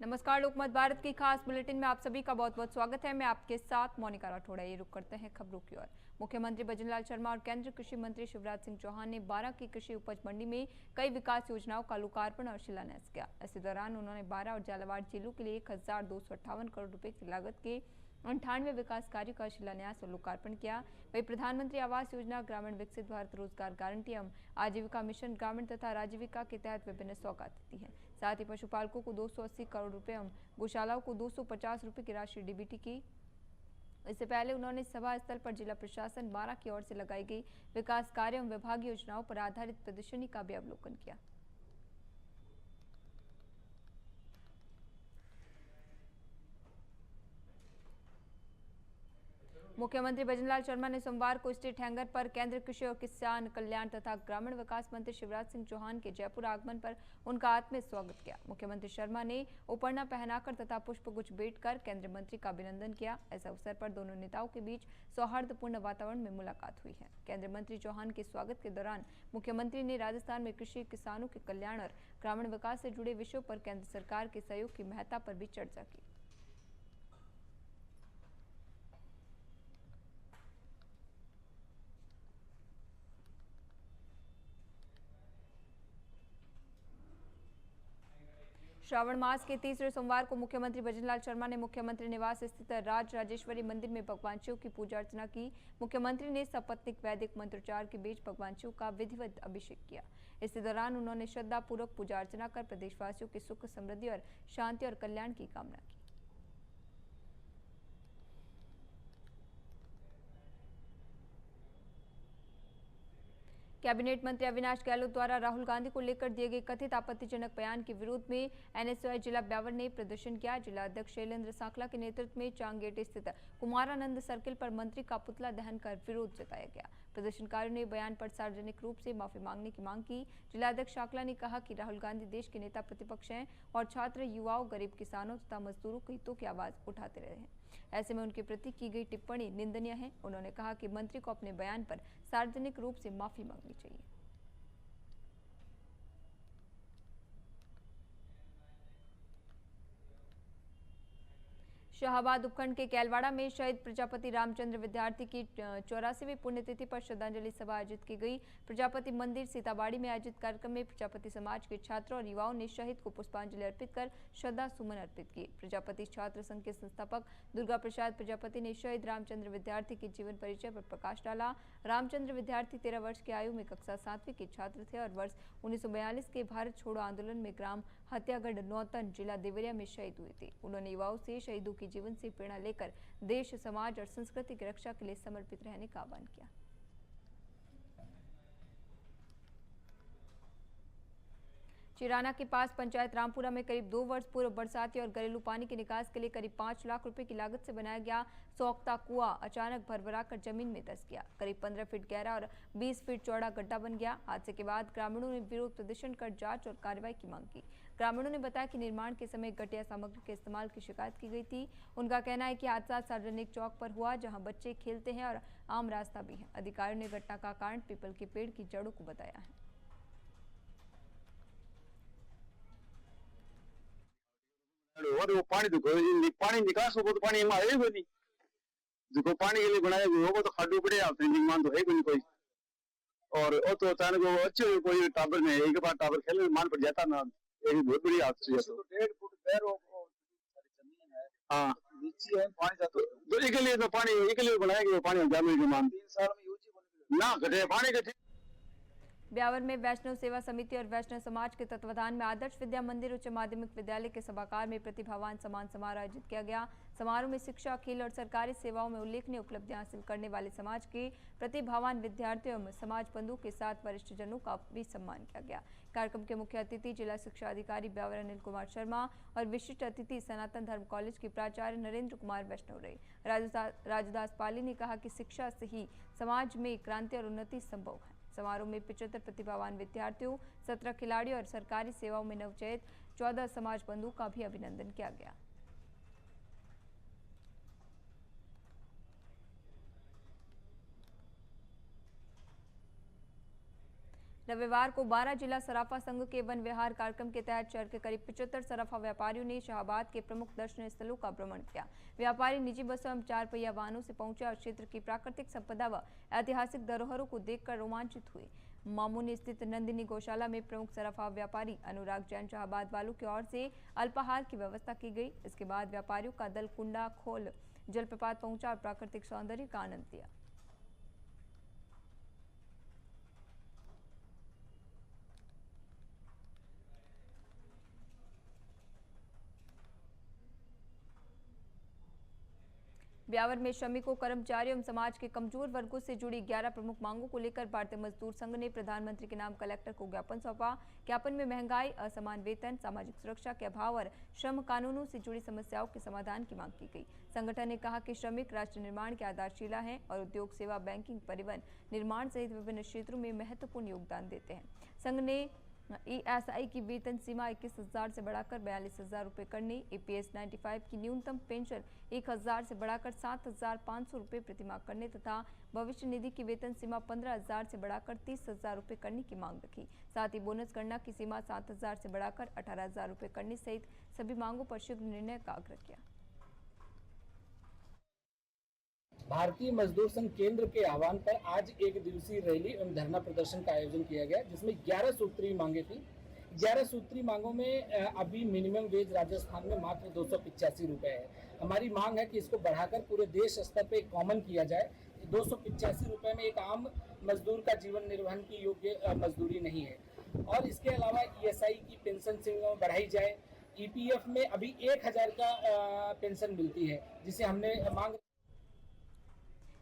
नमस्कार, लोकमत भारत की खास बुलेटिन में आप सभी का बहुत बहुत स्वागत है। मैं आपके साथ मोनिका राठौड़। ये रुक करते हैं खबरों की ओर। मुख्यमंत्री भजनलाल शर्मा और केंद्रीय कृषि मंत्री शिवराज सिंह चौहान ने 12 की कृषि उपज मंडी में कई विकास योजनाओं का लोकार्पण और शिलान्यास किया। इसी दौरान उन्होंने 12 और झालावाड़ जिलों के लिए 1258 करोड़ रुपए की लागत के 98 विकास कार्यों का शिलान्यास और लोकार्पण किया। वही प्रधानमंत्री आवास योजना, ग्रामीण विकसित भारत रोजगार गारंटी एवं आजीविका मिशन ग्रामीण तथा राजीविका के तहत विभिन्न सौगातें दी हैं। साथ ही पशुपालकों को 280 करोड़ रुपए एवं गौशालाओं को 250 रुपए की राशि डीबीटी की। इससे पहले उन्होंने सभा स्थल पर जिला प्रशासन 12 की ओर से लगाई गई विकास कार्य एवं विभागीय योजनाओं पर आधारित प्रदर्शनी का भी अवलोकन किया। मुख्यमंत्री भजनलाल शर्मा ने सोमवार को स्टेट हैंगर पर केंद्रीय कृषि और किसान कल्याण तथा ग्रामीण विकास मंत्री शिवराज सिंह चौहान के जयपुर आगमन पर उनका आत्मीय स्वागत किया। मुख्यमंत्री शर्मा ने उपरना पहनाकर तथा पुष्पगुच्छ भेंट कर केंद्रीय मंत्री का अभिनंदन किया। इस अवसर पर दोनों नेताओं के बीच सौहार्दपूर्ण वातावरण में मुलाकात हुई है। केंद्रीय मंत्री चौहान के स्वागत के दौरान मुख्यमंत्री ने राजस्थान में कृषि, किसानों के कल्याण और ग्रामीण विकास से जुड़े विषयों पर केंद्र सरकार के सहयोग की महत्ता पर भी चर्चा की। श्रावण मास के तीसरे सोमवार को मुख्यमंत्री भजनलाल शर्मा ने मुख्यमंत्री निवास स्थित राज राजेश्वरी मंदिर में भगवान शिव की पूजा अर्चना की। मुख्यमंत्री ने सपत्निक वैदिक मंत्रोच्चार के बीच भगवान शिव का विधिवत अभिषेक किया। इसी दौरान उन्होंने श्रद्धापूर्वक पूजा अर्चना कर प्रदेशवासियों की सुख, समृद्धि और शांति और कल्याण की कामना की। कैबिनेट मंत्री अविनाश गहलोत द्वारा राहुल गांधी को लेकर दिए गए कथित आपत्तिजनक बयान के विरोध में एनएसयूआई जिला ब्यावर ने प्रदर्शन किया। जिला अध्यक्ष शैलेंद्र सांखला के नेतृत्व में चांगेट स्थित कुमारानंद सर्किल पर मंत्री का पुतला दहन कर विरोध जताया गया। प्रदर्शनकारियों ने बयान पर सार्वजनिक रूप से माफी मांगने की मांग की। जिला अध्यक्ष सांखला ने कहा कि राहुल गांधी देश के नेता प्रतिपक्ष हैं और छात्र, युवाओं, गरीब किसानों तथा मजदूरों के हितों की आवाज उठाते रहे हैं। ऐसे में उनके प्रति की गई टिप्पणी निंदनीय है। उन्होंने कहा कि मंत्री को अपने बयान पर सार्वजनिक रूप से माफी मांगनी चाहिए। शाहबाद उपखंड के कैलवाड़ा में शहीद प्रजापति रामचंद्र विद्यार्थी की 84वीं पुण्यतिथि पर श्रद्धांजलि सभा आयोजित की गई। प्रजापति मंदिर सीताबाड़ी में आयोजित कार्यक्रम में प्रजापति समाज के छात्रों और युवाओं ने शहीद को पुष्पांजलि अर्पित कर श्रद्धा सुमन अर्पित किए। प्रजापति छात्र संघ के संस्थापक दुर्गा प्रसाद प्रजापति ने शहीद रामचंद्र विद्यार्थी के जीवन परिचय पर प्रकाश डाला। रामचंद्र विद्यार्थी 13 वर्ष की आयु में कक्षा 7वीं के छात्र थे और वर्ष 1942 के भारत छोड़ो आंदोलन में ग्राम हत्यागढ़ नौतन, जिला देवरिया में शहीद हुए थे। उन्होंने युवाओं से शहीदों की जीवन से प्रेरणा लेकर देश, समाज और संस्कृति की रक्षा के लिए समर्पित रहने का आह्वान किया। चिराना के पास पंचायत रामपुरा में करीब 2 वर्ष पूर्व बरसाती और घरेलू पानी के निकास के लिए करीब 5 लाख रुपए की लागत से बनाया गया सोख्ता कुआं अचानक भरभराकर जमीन में धंस गया। करीब 15 फीट गहरा और 20 फीट चौड़ा गड्ढा बन गया। हादसे के बाद ग्रामीणों ने विरोध प्रदर्शन कर जांच और कार्रवाई की मांग की। ग्रामीणों ने बताया कि निर्माण के समय घटिया सामग्री के इस्तेमाल की शिकायत की गई थी। उनका कहना है कि हादसा सार्वजनिक चौक पर हुआ, जहां बच्चे खेलते हैं और आम रास्ता भी है। अधिकारियों ने घटना का कारण पीपल के पेड़ की जड़ों को बताया है। और वो पानी देखो, पानी निकास होगा तो पानी है नहीं, देखो पानी के लिए बनाया होगा तो खाडू पड़े आते हैं, मान तो है कोई। और वो तो अचानक वो अच्छे कोई टावर में एक बार टावर खेलने मान पड़ जाता ना, एक बहुत बड़ी हादसा है। तो 1.5 फुट गहरा जमीन है, हाँ नीचे है पानी जाता तो इसके लिए तो पानी इसके लिए बनाया कि पानी जमीन की मान 3 साल में यूजी ना घटे पानी घटे। ब्यावर में वैष्णव सेवा समिति और वैष्णव समाज के तत्वाधान में आदर्श विद्या मंदिर उच्च माध्यमिक विद्यालय के सभागार में प्रतिभावान सम्मान समारोह आयोजित किया गया। समारोह में शिक्षा, खेल और सरकारी सेवाओं में उल्लेखनीय उपलब्धियां हासिल करने वाले समाज के प्रतिभावान विद्यार्थियों एवं समाज बंधु के साथ वरिष्ठ जनों का भी सम्मान किया गया। कार्यक्रम के मुख्य अतिथि जिला शिक्षा अधिकारी ब्यावर अनिल कुमार शर्मा और विशिष्ट अतिथि सनातन धर्म कॉलेज के प्राचार्य नरेंद्र कुमार वैष्णव रहे। राजदास पाली ने कहा कि शिक्षा से ही समाज में क्रांति और उन्नति संभव है। समारोह में 75 प्रतिभावान विद्यार्थियों, 17 खिलाड़ियों और सरकारी सेवाओं में नवचयित 14 समाज बंधुओं का भी अभिनंदन किया गया। रविवार को 12 जिला सराफा संघ के वन विहार कार्यक्रम के तहत शहर के करीब 75 सराफा व्यापारियों ने शाहबाद के प्रमुख दर्शनीय स्थलों का भ्रमण किया। व्यापारी निजी बसों एवं 4 पहिया वाहनों से पहुंचे और क्षेत्र की प्राकृतिक संपदा व ऐतिहासिक धरोहरों को देखकर रोमांचित हुए। मामूनी स्थित नंदिनी गौशाला में प्रमुख सराफा व्यापारी अनुराग जैन शाहबाद वालों की ओर से अल्पाहार की व्यवस्था की गई। इसके बाद व्यापारियों का दल कुंडा खोल जलप्रपात पहुंचा और प्राकृतिक सौंदर्य का आनंद लिया। ब्यावर में श्रमिकों, कर्मचारियों एवं समाज के कमजोर वर्गों से जुड़ी 11 प्रमुख मांगों को लेकर भारतीय मजदूर संघ ने प्रधानमंत्री के नाम कलेक्टर को ज्ञापन सौंपा। ज्ञापन में महंगाई, असमान वेतन, सामाजिक सुरक्षा के अभाव और श्रम कानूनों से जुड़ी समस्याओं के समाधान की मांग की गई। संगठन ने कहा कि श्रमिक राष्ट्र निर्माण की आधारशिला है और उद्योग, सेवा, बैंकिंग, परिवहन, निर्माण सहित विभिन्न क्षेत्रों में महत्वपूर्ण योगदान देते हैं। संघ ने ESI की वेतन सीमा 21,000 से बढ़ाकर 42,000 रुपये करने, EPS 95 की न्यूनतम पेंशन 1,000 से बढ़ाकर 7,500 रुपये प्रतिमाह करने तथा भविष्य निधि की वेतन सीमा 15,000 से बढ़ाकर 30,000 रुपये करने की मांग रखी। साथ ही बोनस गणना की सीमा 7,000 से बढ़ाकर 18,000 रुपये करने सहित सभी मांगों पर शीघ्र निर्णय का आग्रह किया। भारतीय मजदूर संघ केंद्र के आह्वान पर आज एक दिवसीय रैली एवं धरना प्रदर्शन का आयोजन किया गया, जिसमें 11 सूत्रीय मांगे थी। 11 सूत्रीय मांगों में अभी मिनिमम वेज राजस्थान में मात्र 285 रुपए है। हमारी मांग है कि इसको बढ़ाकर पूरे देश स्तर पे कॉमन किया जाए। 285 रुपए में एक आम मजदूर का जीवन निर्वहन की योग्य मजदूरी नहीं है। और इसके अलावा ESI की पेंशन सीमा बढ़ाई जाए। EPF में अभी 1,000 का पेंशन मिलती है, जिसे हमने मांग।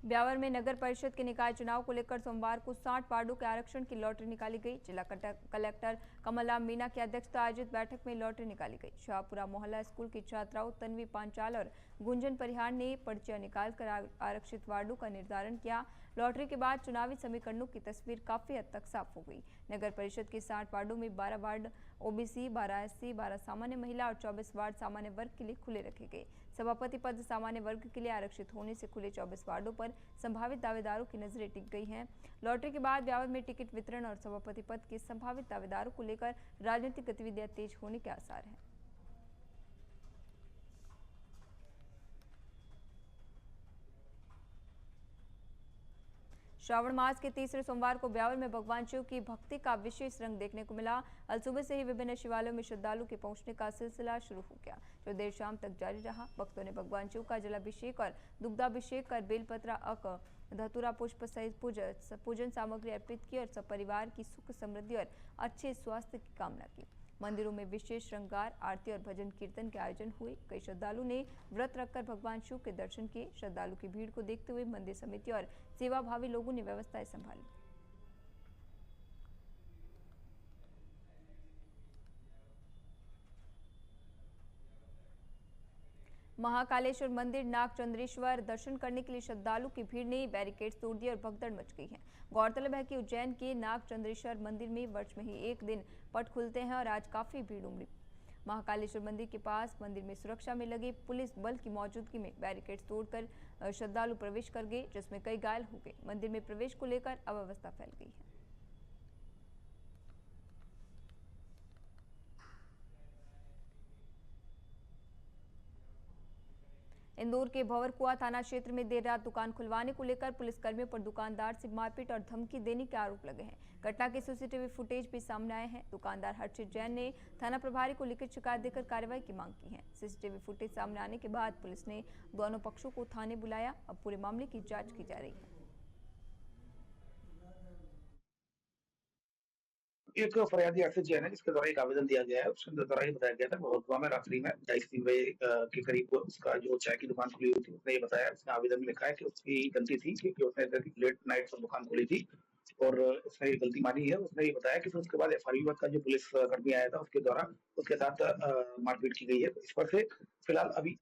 ब्यावर में नगर परिषद के निकाय चुनाव को लेकर सोमवार को 60 वार्डों के आरक्षण की लॉटरी निकाली गई। जिला कलेक्टर कमलराम मीना की अध्यक्षता आयोजित बैठक में लॉटरी निकाली गई। शाहपुरा मोहल्ला स्कूल की छात्राओं तन्वी पांचाल और गुंजन परिहार ने पर्चियां निकालकर आरक्षित वार्डों का निर्धारण किया। लॉटरी के बाद चुनावी समीकरणों की तस्वीर काफी हद तक साफ हो गई। नगर परिषद के 60 वार्डों में 12 वार्ड OBC, 12 SC, 12 सामान्य महिला और 24 वार्ड सामान्य वर्ग के लिए खुले रखे गए। सभापति पद सामान्य वर्ग के लिए आरक्षित होने से खुले 24 वार्डों पर संभावित दावेदारों की नजरें टिक गई हैं। लॉटरी के बाद ब्यावर में टिकट वितरण और सभापति पद के संभावित दावेदारों को लेकर राजनीतिक गतिविधियां तेज होने के आसार हैं। श्रावण मास के तीसरे सोमवार को ब्यावर में भगवान शिव की भक्ति का विशेष रंग देखने को मिला। अल सुबह से ही विभिन्न शिवालयों में श्रद्धालु के पहुंचने का सिलसिला शुरू हो गया, जो देर शाम तक जारी रहा। भक्तों ने भगवान शिव का जलाभिषेक और दुग्धाभिषेक कर बेलपत्र, अक, धतूरा, पुष्प सहित पूजन सामग्री अर्पित की और सब परिवार की सुख, समृद्धि और अच्छे स्वास्थ्य की कामना की। मंदिरों में विशेष श्रृंगार, आरती और भजन कीर्तन के आयोजन हुए। कई श्रद्धालु ने व्रत रखकर भगवान शिव के दर्शन किए। श्रद्धालु की भीड़ को देखते हुए मंदिर समिति और सेवाभावी लोगों ने व्यवस्थाएं संभाली। महाकालेश्वर मंदिर नागचंद्रेश्वर दर्शन करने के लिए श्रद्धालु की भीड़ ने बैरिकेड्स तोड़ दिए और भगदड़ मच गई है। गौरतलब है कि उज्जैन के नागचंद्रेश्वर मंदिर में वर्ष में ही एक दिन पट खुलते हैं और आज काफी भीड़ उमड़ी। महाकालेश्वर मंदिर के पास मंदिर में सुरक्षा में लगे पुलिस बल की मौजूदगी में बैरिकेड्स तोड़कर श्रद्धालु प्रवेश कर गए, जिसमें कई घायल हो गए। मंदिर में प्रवेश को लेकर अव्यवस्था फैल गई है। इंदौर के भंवरकुआ थाना क्षेत्र में देर रात दुकान खुलवाने को लेकर पुलिसकर्मियों पर दुकानदार से मारपीट और धमकी देने के आरोप लगे हैं। घटना के CCTV फुटेज भी सामने आए हैं। दुकानदार हर्षित जैन ने थाना प्रभारी को लिखित शिकायत देकर कार्रवाई की मांग की है। CCTV फुटेज सामने आने के बाद पुलिस ने दोनों पक्षों को थाने बुलाया। अब पूरे मामले की जांच की जा रही है। एक फरियादी हर्षित जैन है, जिसके द्वारा एक आवेदन दिया गया है। उसके द्वारा ये बताया गया था भगवतपुर में रात्रि में 2:30-3 बजे के करीब उसका जो चाय की दुकान खुली हुई थी, उसने ये बताया, उसने आवेदन में लिखा है कि उसकी गलती थी क्योंकि उसने लेट नाइट पर दुकान खोली थी और उसने ये गलती मानी है। उसने ये बताया कि फिर उसके बाद FRU का जो पुलिस कर्मी आया था, उसके द्वारा उसके साथ मारपीट की गई है। इस पर से फिलहाल अभी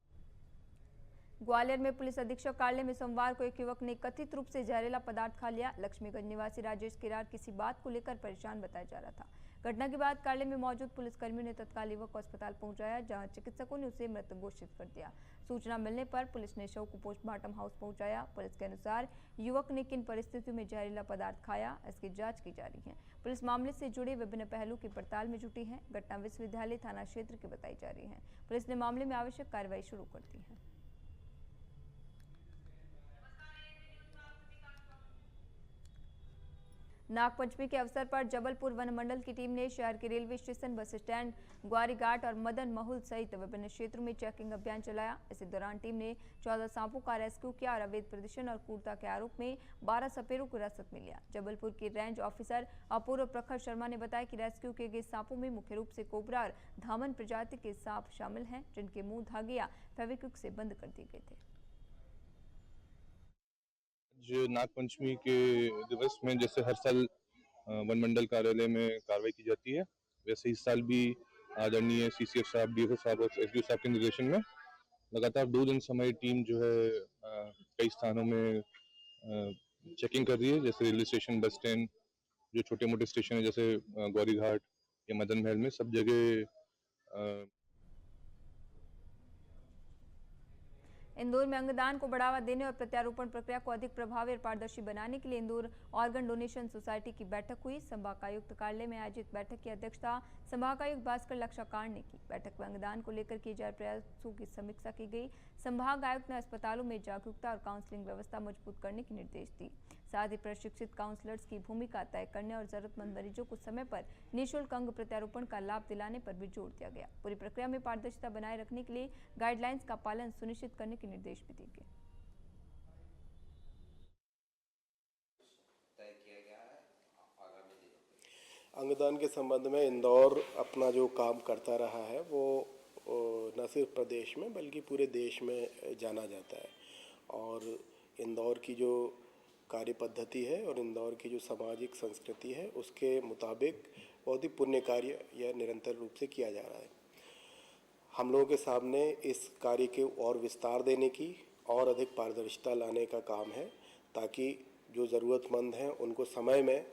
ग्वालियर में पुलिस अधीक्षक कार्यालय में सोमवार को एक युवक ने कथित रूप से जहरीला पदार्थ खा लिया। लक्ष्मीगंज निवासी राजेश किरार किसी बात को लेकर परेशान बताया जा रहा था। घटना के बाद कार्यालय में मौजूद पुलिसकर्मियों ने तत्काल युवक को अस्पताल पहुंचाया, जहां चिकित्सकों ने उसे मृत घोषित कर दिया। सूचना मिलने पर पुलिस ने शव को पोस्टमार्टम हाउस पहुंचाया। पुलिस के अनुसार युवक ने किन परिस्थितियों में जहरीला पदार्थ खाया, इसकी जांच की जा रही है। पुलिस मामले से जुड़े विभिन्न पहलू की पड़ताल में जुटी है। घटना विश्वविद्यालय थाना क्षेत्र की बताई जा रही है। पुलिस ने मामले में आवश्यक कार्रवाई शुरू कर दी है। नागपंचमी के अवसर पर जबलपुर वन मंडल की टीम ने शहर के railway station, bus stand, Gwarighat और मदन महल सहित विभिन्न क्षेत्रों में चेकिंग अभियान चलाया। इसी दौरान टीम ने 14 सांपों का रेस्क्यू किया और अवैध प्रदर्शन और क्रूरता के आरोप में 12 सपेरों को हिरासत में लिया। जबलपुर के रेंज ऑफिसर अपूर्व प्रखर शर्मा ने बताया कि रेस्क्यू किए गए सांपों में मुख्य रूप से कोबरा और धामन प्रजाति के सांप शामिल हैं, जिनके मुंह धागे या फेविक्विक से बंद कर दिए गए थे। जो नागपंचमी के दिवस में जैसे हर साल वन मंडल कार्यालय में कार्रवाई की जाती है, वैसे इस साल भी आदरणीय सीसीएफ साहब, डीओ साहब और एसडीओ साहब के निर्देशन में लगातार 2 दिन से हमारी टीम जो है कई स्थानों में चेकिंग कर रही है। जैसे रेलवे स्टेशन, बस स्टैंड, जो छोटे मोटे स्टेशन है जैसे ग्वारीघाट या मदन महल में, सब जगह इंदौर में अंगदान को बढ़ावा देने और प्रत्यारोपण प्रक्रिया को अधिक प्रभावी और पारदर्शी बनाने के लिए इंदौर ऑर्गन डोनेशन सोसाइटी की बैठक हुई। संभागायुक्त कार्यालय में आयोजित बैठक की अध्यक्षता संभागायुक्त भास्कर लक्षाकार ने की। बैठक में अंगदान को लेकर किए जा रहे प्रयासों की समीक्षा की गई। संभाग आयुक्त ने अस्पतालों में जागरूकता और काउंसलिंग व्यवस्था मजबूत करने के निर्देश दिए। साथ ही प्रशिक्षित काउंसलर्स की भूमिका तय करने और जरूरतमंद मरीजों को समय पर निःशुल्क अंग प्रत्यारोपण का लाभ दिलाने पर भी जोर दिया गया। पूरी प्रक्रिया में पारदर्शिता बनाए रखने के लिए गाइडलाइंस का पालन सुनिश्चित करने के निर्देश भी दिए गए। अंगदान के संबंध में इंदौर अपना जो काम करता रहा है वो न सिर्फ प्रदेश में बल्कि पूरे देश में जाना जाता है। और इंदौर की जो कार्य पद्धति है और इंदौर की जो सामाजिक संस्कृति है उसके मुताबिक बहुत ही पुण्य कार्य यह निरंतर रूप से किया जा रहा है। हम लोगों के सामने इस कार्य के और विस्तार देने की और अधिक पारदर्शिता लाने का काम है, ताकि जो ज़रूरतमंद हैं उनको समय में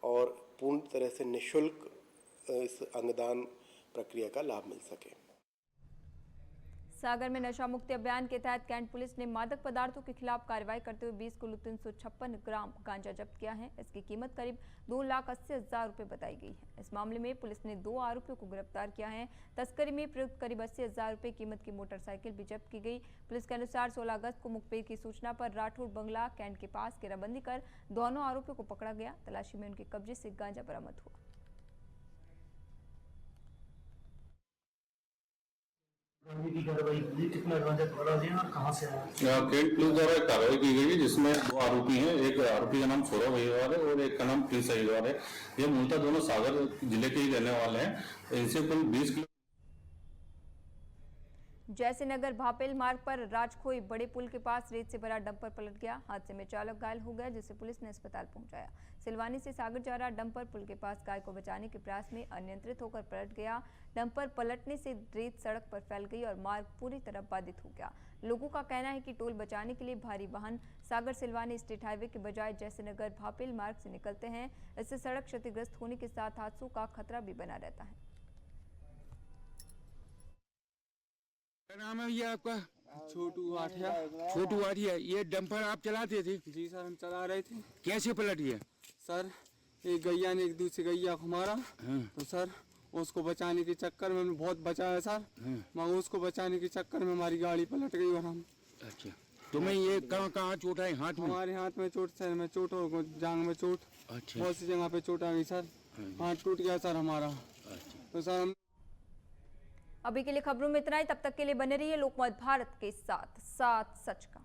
और पूर्ण तरह से निःशुल्क इस अंगदान प्रक्रिया का लाभ मिल सके। सागर में नशा मुक्ति अभियान के तहत कैंट पुलिस ने मादक पदार्थों के खिलाफ कार्रवाई करते हुए 20 किलो 356 ग्राम गांजा जब्त किया है। इसकी कीमत करीब 2,80,000 रुपए बताई गई है। इस मामले में पुलिस ने 2 आरोपियों को गिरफ्तार किया है। तस्करी में प्रयुक्त करीब 80,000 रुपए कीमत की मोटरसाइकिल भी जब्त की गई। पुलिस के अनुसार 16 अगस्त को मुखबिर की सूचना पर राठौड़ बंगला कैंट के पास घेराबंदी कर दोनों आरोपियों को पकड़ा गया। तलाशी में उनके कब्जे से गांजा बरामद हुआ। कितना गांजा पकड़ा गया और कहां से आया? कैंट पुलिस द्वारा कार्रवाई की गई जिसमें 2 आरोपी हैं। एक आरोपी का नाम सौरभ अहिरवार है और एक का नाम प्रिंस अहिरवार है। ये मूलतः दोनों सागर जिले के ही रहने वाले हैं। इनसे कुल 20 किलो। जयसेनगर भापेल मार्ग पर राजखोई बड़े पुल के पास रेत से भरा डंपर पलट गया। हादसे में चालक घायल हो गया, जिसे पुलिस ने अस्पताल पहुंचाया। सिलवानी से सागर जा रहा डंपर पुल के पास गाय को बचाने के प्रयास में अनियंत्रित होकर पलट गया। डंपर पलटने से रेत सड़क पर फैल गई और मार्ग पूरी तरह बाधित हो गया। लोगों का कहना है कि टोल बचाने के लिए भारी वाहन सागर सिलवानी स्टेट हाईवे के बजाय जयसेनगर भापेल मार्ग से निकलते हैं। इससे सड़क क्षतिग्रस्त होने के साथ हादसों का खतरा भी बना रहता है। नाम है ये आपका? छोटू आठिया। छोटू आठिया, ये डंपर आप चलाते थे? जी सर, हम चला रहे थे। कैसे पलट गया? सर, एक गैया ने एक दूसरी गैया को मारा। तो सर उसको बचाने के चक्कर में हमने बहुत बचाया सर, मगर उसको बचाने के चक्कर में हमारी गाड़ी पलट गई और हम। अच्छा, तुम्हें ये कहाँ चोट आई? हाथ में? हमारे हाथ में चोट, सर में चोट और जांग में चोट। अच्छा, बहुत सी जगह पे चोट आ गई सर। हाथ टूट गया सर हमारा। तो सर हम अभी के लिए खबरों में इतना ही। तब तक के लिए बने रहिए लोकमत भारत के साथ, साथ सच का।